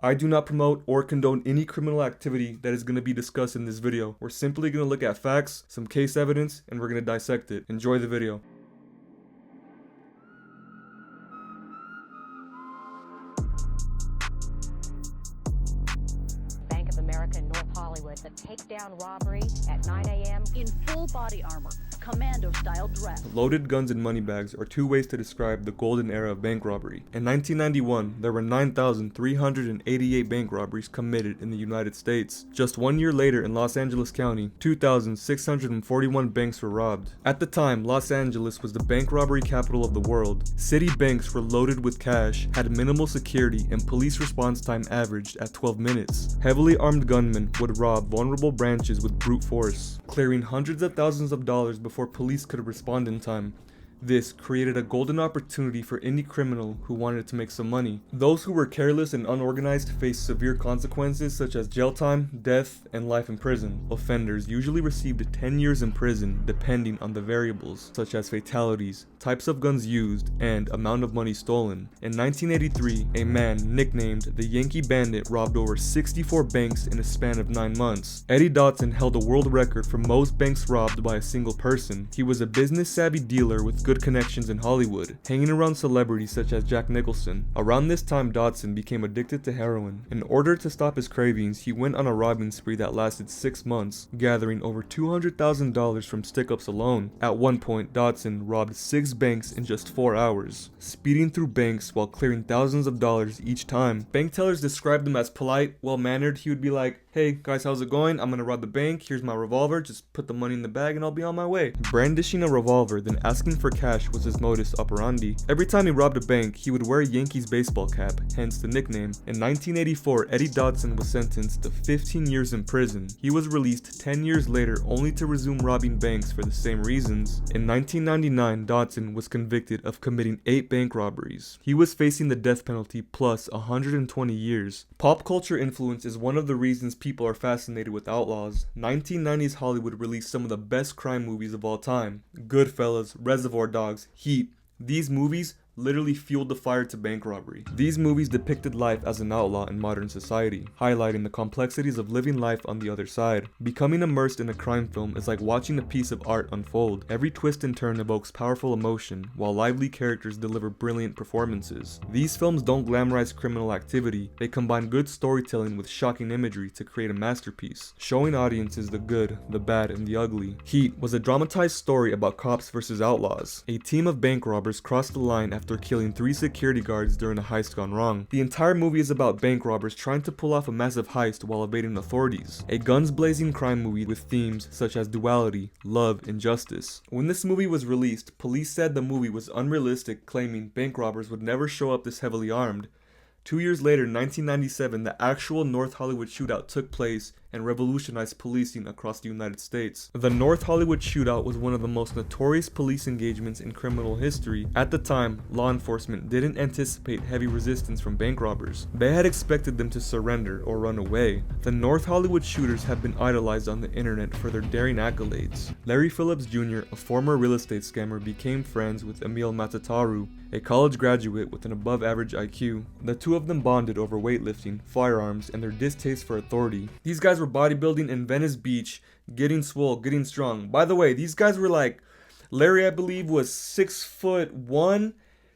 I do not promote or condone any criminal activity that is going to be discussed in this video. We're simply going to look at facts, some case evidence, and we're going to dissect it. Enjoy the video. Bank of America in North Hollywood, the takedown robbery at 9 a.m. in full body armor, commando-style dress. Loaded guns and money bags are two ways to describe the golden era of bank robbery. In 1991, there were 9,388 bank robberies committed in the United States. Just 1 year later in Los Angeles County, 2,641 banks were robbed. At the time, Los Angeles was the bank robbery capital of the world. City banks were loaded with cash, had minimal security, and police response time averaged at 12 minutes. Heavily armed gunmen would rob vulnerable branches with brute force, clearing hundreds of thousands of dollars before police could respond in time. This created a golden opportunity for any criminal who wanted to make some money. Those who were careless and unorganized faced severe consequences such as jail time, death, and life in prison. Offenders usually received 10 years in prison depending on the variables such as fatalities, types of guns used, and amount of money stolen. In 1983, a man nicknamed the Yankee Bandit robbed over 64 banks in a span of 9 months. Eddie Dotson held a world record for most banks robbed by a single person. He was a business-savvy dealer with good connections in Hollywood, hanging around celebrities such as Jack Nicholson. Around this time, Dotson became addicted to heroin. In order to stop his cravings, he went on a robbing spree that lasted 6 months, gathering over $200,000 from stick-ups alone. At one point, Dotson robbed 6 banks in just 4 hours, speeding through banks while clearing thousands of dollars each time. Bank tellers described him as polite, well-mannered. He would be like, "Hey guys, how's it going? I'm gonna rob the bank. Here's my revolver. Just put the money in the bag and I'll be on my way." Brandishing a revolver, then asking for cash was his modus operandi. Every time he robbed a bank, he would wear a Yankees baseball cap, hence the nickname. In 1984, Eddie Dotson was sentenced to 15 years in prison. He was released 10 years later only to resume robbing banks for the same reasons. In 1999, Dotson was convicted of committing 8 bank robberies. He was facing the death penalty plus 120 years. Pop culture influence is one of the reasons people are fascinated with outlaws. 1990s Hollywood released some of the best crime movies of all time. Goodfellas, Reservoir Dogs, Heat. These movies literally fueled the fire to bank robbery. These movies depicted life as an outlaw in modern society, highlighting the complexities of living life on the other side. Becoming immersed in a crime film is like watching a piece of art unfold. Every twist and turn evokes powerful emotion, while lively characters deliver brilliant performances. These films don't glamorize criminal activity, they combine good storytelling with shocking imagery to create a masterpiece, showing audiences the good, the bad, and the ugly. Heat was a dramatized story about cops versus outlaws. A team of bank robbers crossed the line after killing 3 security guards during a heist gone wrong. The entire movie is about bank robbers trying to pull off a massive heist while evading authorities. A guns-blazing crime movie with themes such as duality, love, and justice. When this movie was released, police said the movie was unrealistic, claiming bank robbers would never show up this heavily armed. 2 years later, in 1997, the actual North Hollywood Shootout took place and revolutionized policing across the United States. The North Hollywood Shootout was one of the most notorious police engagements in criminal history. At the time, law enforcement didn't anticipate heavy resistance from bank robbers. They had expected them to surrender or run away. The North Hollywood shooters have been idolized on the internet for their daring accolades. Larry Phillips Jr., a former real estate scammer, became friends with Emil Matataru, a college graduate with an above-average IQ. The two of them bonded over weightlifting, firearms, and their distaste for authority. These guys were bodybuilding in Venice Beach, getting swole, getting strong. By the way, these guys were like, Larry, I believe, was 6'1",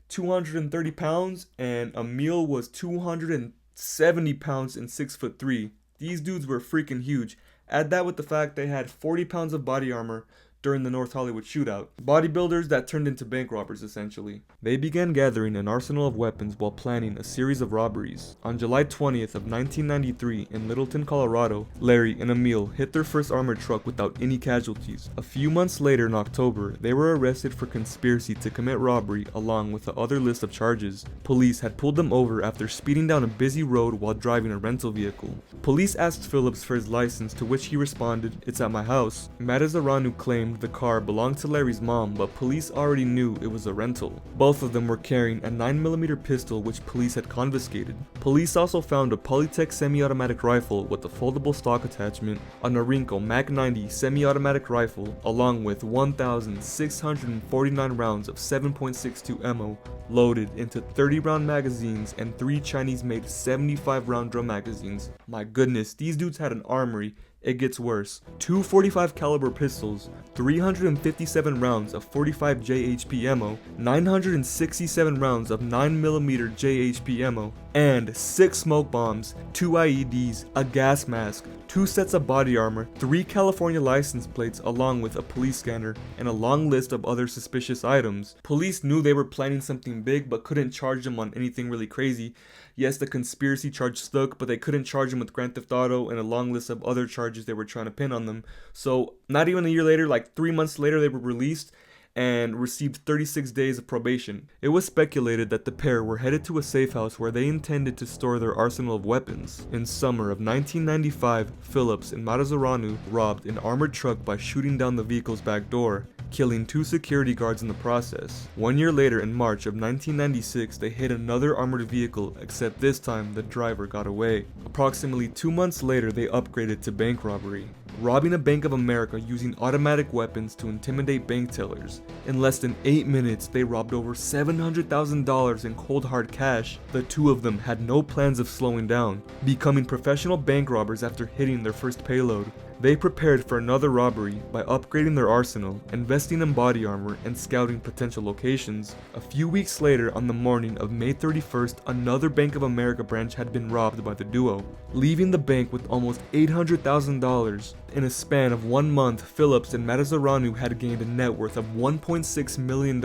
230 pounds, and Emil was 270 pounds and 6'3". These dudes were freaking huge. Add that with the fact they had 40 pounds of body armor during the North Hollywood Shootout. Bodybuilders that turned into bank robbers, essentially. They began gathering an arsenal of weapons while planning a series of robberies. On July 20th of 1993 in Littleton, Colorado, Larry and Emil hit their first armored truck without any casualties. A few months later in October, they were arrested for conspiracy to commit robbery along with the other list of charges. Police had pulled them over after speeding down a busy road while driving a rental vehicle. Police asked Phillips for his license, to which he responded, "It's at my house." Matazaranu claimed claimed the car belonged to Larry's mom, but police already knew it was a rental. Both of them were carrying a 9mm pistol which police had confiscated. Police also found a Polytech semi-automatic rifle with a foldable stock attachment, a Norinco Mag 90 semi-automatic rifle, along with 1,649 rounds of 7.62 ammo loaded into 30-round magazines and 3 Chinese-made 75-round drum magazines. My goodness, these dudes had an armory. It gets worse. 2 45 caliber pistols, 357 rounds of 45 JHP ammo, 967 rounds of 9mm JHP ammo, and 6 smoke bombs, 2 IEDs, a gas mask, 2 sets of body armor, 3 California license plates along with a police scanner, and a long list of other suspicious items. Police knew they were planning something big but couldn't charge them on anything really crazy. Yes, the conspiracy charge stuck, but they couldn't charge them with Grand Theft Auto and a long list of other charges they were trying to pin on them. So not even a year later, like 3 months later, they were released and received 36 days of probation. It was speculated that the pair were headed to a safe house where they intended to store their arsenal of weapons. In summer of 1995, Phillips and Matazzaranu robbed an armored truck by shooting down the vehicle's back door, killing 2 security guards in the process. 1 year later, in March of 1996, they hit another armored vehicle, except this time the driver got away. Approximately 2 months later, they upgraded to bank robbery, robbing a Bank of America using automatic weapons to intimidate bank tellers. In less than 8 minutes, they robbed over $700,000 in cold hard cash. The two of them had no plans of slowing down, becoming professional bank robbers after hitting their first payload. They prepared for another robbery by upgrading their arsenal, investing in body armor, and scouting potential locations. A few weeks later, on the morning of May 31st, another Bank of America branch had been robbed by the duo, leaving the bank with almost $800,000. In a span of 1 month, Phillips and Matazzaranu had gained a net worth of $1.6 million.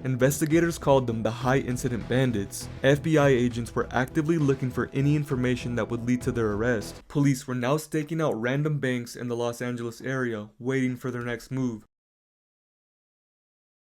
Investigators called them the High Incident Bandits. FBI agents were actively looking for any information that would lead to their arrest. Police were now staking out random banks in the Los Angeles area, waiting for their next move.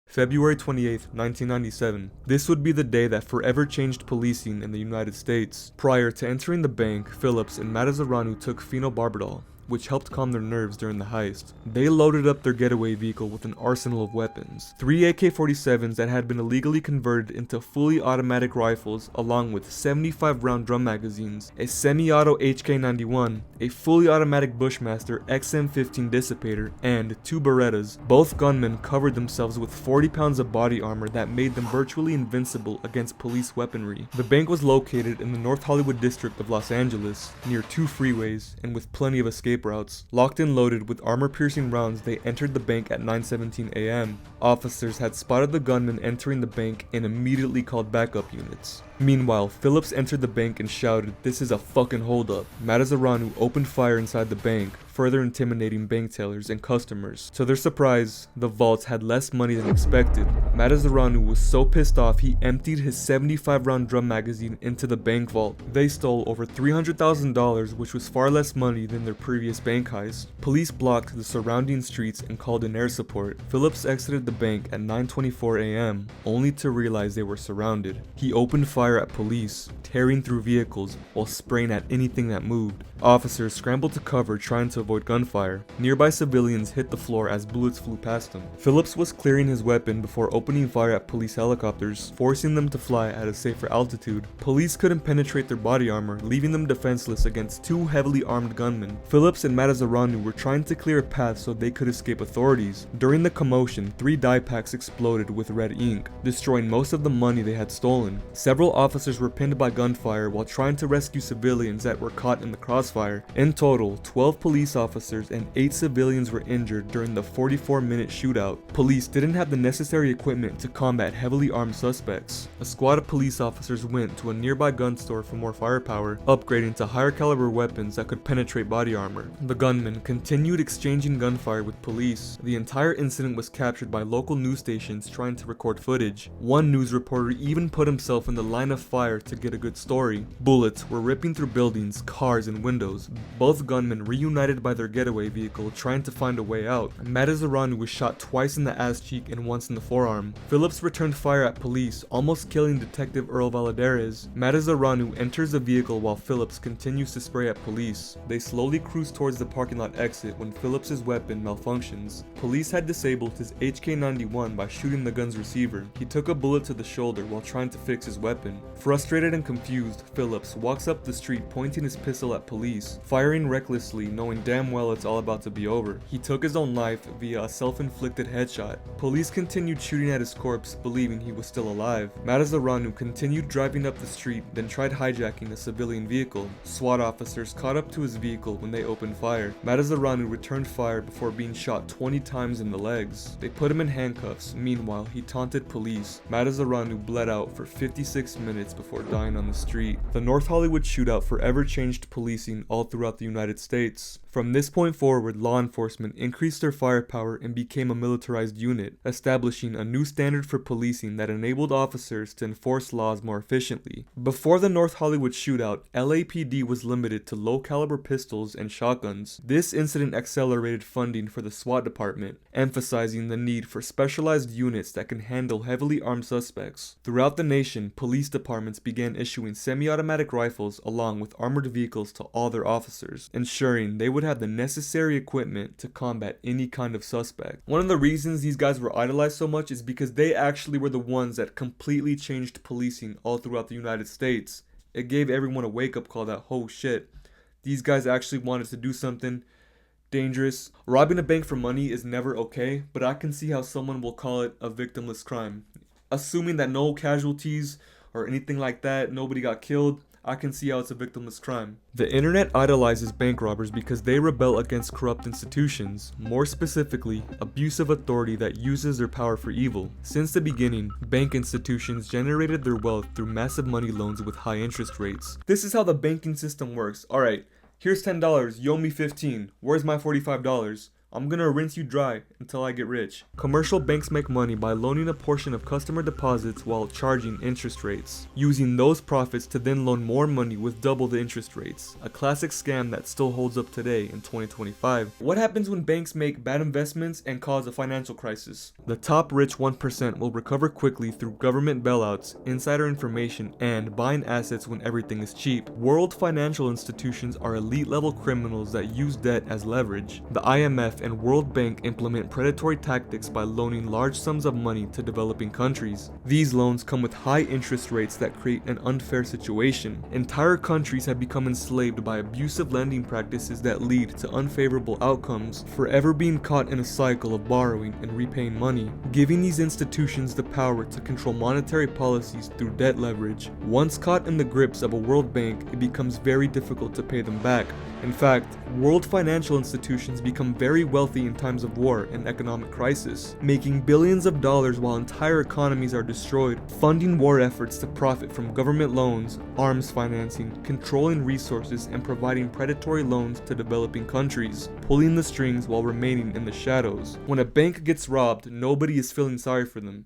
February 28, 1997. This would be the day that forever changed policing in the United States. Prior to entering the bank, Phillips and Matazzaranu took phenobarbital, which helped calm their nerves during the heist. They loaded up their getaway vehicle with an arsenal of weapons. 3 AK-47s that had been illegally converted into fully automatic rifles, along with 75-round drum magazines, a semi-auto HK-91, a fully automatic Bushmaster XM15 dissipator, and 2 Berettas. Both gunmen covered themselves with 40 pounds of body armor that made them virtually invincible against police weaponry. The bank was located in the North Hollywood district of Los Angeles, near 2 freeways, and with plenty of escape routes. Locked and loaded with armor-piercing rounds, they entered the bank at 9:17 a.m. Officers had spotted the gunman entering the bank and immediately called backup units. Meanwhile, Phillips entered the bank and shouted, "This is a fucking holdup." Matazzaranu opened fire inside the bank, further intimidating bank tellers and customers. To their surprise, the vaults had less money than expected. Matazzaranu was so pissed off he emptied his 75-round drum magazine into the bank vault. They stole over $300,000, which was far less money than their previous bank heist. Police blocked the surrounding streets and called in air support. Phillips exited the bank at 9:24 a.m., only to realize they were surrounded. He opened fire at police, tearing through vehicles while spraying at anything that moved. Officers scrambled to cover, trying to avoid gunfire. Nearby civilians hit the floor as bullets flew past them. Phillips was clearing his weapon before opening fire at police helicopters, forcing them to fly at a safer altitude. Police couldn't penetrate their body armor, leaving them defenseless against 2 heavily armed gunmen. Phillips and Matazzaranu were trying to clear a path so they could escape authorities. During the commotion, 3 dye packs exploded with red ink, destroying most of the money they had stolen. Several officers were pinned by gunfire while trying to rescue civilians that were caught in the crossfire. In total, 12 police officers and 8 civilians were injured during the 44-minute shootout. Police didn't have the necessary equipment to combat heavily armed suspects. A squad of police officers went to a nearby gun store for more firepower, upgrading to higher caliber weapons that could penetrate body armor. The gunmen continued exchanging gunfire with police. The entire incident was captured by local news stations trying to record footage. One news reporter even put himself in the line line of fire to get a good story. Bullets were ripping through buildings, cars, and windows. Both gunmen reunited by their getaway vehicle trying to find a way out. Matazaranu was shot twice in the ass cheek and once in the forearm. Phillips returned fire at police, almost killing Detective Earl Valadares. Matazaranu enters the vehicle while Phillips continues to spray at police. They slowly cruise towards the parking lot exit when Phillips' weapon malfunctions. Police had disabled his HK-91 by shooting the gun's receiver. He took a bullet to the shoulder while trying to fix his weapon. Frustrated and confused, Phillips walks up the street pointing his pistol at police, firing recklessly, knowing damn well it's all about to be over. He took his own life via a self-inflicted headshot. Police continued shooting at his corpse, believing he was still alive. Matazaranu continued driving up the street, then tried hijacking a civilian vehicle. SWAT officers caught up to his vehicle when they opened fire. Matazaranu returned fire before being shot 20 times in the legs. They put him in handcuffs. Meanwhile, he taunted police. Matazaranu bled out for 56 minutes before dying on the street. The North Hollywood shootout forever changed policing all throughout the United States. From this point forward, law enforcement increased their firepower and became a militarized unit, establishing a new standard for policing that enabled officers to enforce laws more efficiently. Before the North Hollywood shootout, LAPD was limited to low-caliber pistols and shotguns. This incident accelerated funding for the SWAT department, emphasizing the need for specialized units that can handle heavily armed suspects. Throughout the nation, police departments began issuing semi-automatic rifles along with armored vehicles to all their officers, ensuring they would have the necessary equipment to combat any kind of suspect. One of the reasons these guys were idolized so much is because they actually were the ones that completely changed policing all throughout the United States. It gave everyone a wake-up call that, oh shit, these guys actually wanted to do something dangerous. Robbing a bank for money is never okay, but I can see how someone will call it a victimless crime. Assuming that no casualties or anything like that, nobody got killed, I can see how it's a victimless crime. The internet idolizes bank robbers because they rebel against corrupt institutions, more specifically, abusive authority that uses their power for evil. Since the beginning, bank institutions generated their wealth through massive money loans with high interest rates. This is how the banking system works. Alright, here's $10, you owe me $15. Where's my $45? I'm gonna rinse you dry until I get rich. Commercial banks make money by loaning a portion of customer deposits while charging interest rates, using those profits to then loan more money with double the interest rates. A classic scam that still holds up today in 2025. What happens when banks make bad investments and cause a financial crisis? The top rich 1% will recover quickly through government bailouts, insider information, and buying assets when everything is cheap. World financial institutions are elite level criminals that use debt as leverage. The IMF and World Bank implement predatory tactics by loaning large sums of money to developing countries. These loans come with high interest rates that create an unfair situation. Entire countries have become enslaved by abusive lending practices that lead to unfavorable outcomes, forever being caught in a cycle of borrowing and repaying money, giving these institutions the power to control monetary policies through debt leverage. Once caught in the grips of a World Bank, it becomes very difficult to pay them back. In fact, world financial institutions become very wealthy in times of war and economic crisis, making billions of dollars while entire economies are destroyed, funding war efforts to profit from government loans, arms financing, controlling resources, and providing predatory loans to developing countries, pulling the strings while remaining in the shadows. When a bank gets robbed, nobody is feeling sorry for them.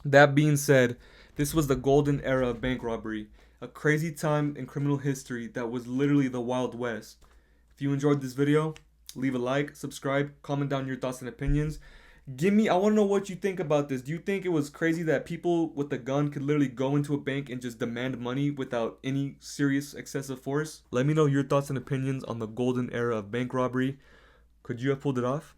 That being said, this was the golden era of bank robbery. A crazy time in criminal history that was literally the Wild West. If you enjoyed this video, leave a like, subscribe, comment down your thoughts and opinions. I want to know what you think about this. Do you think it was crazy that people with a gun could literally go into a bank and just demand money without any serious excessive force? Let me know your thoughts and opinions on the golden era of bank robbery. Could you have pulled it off?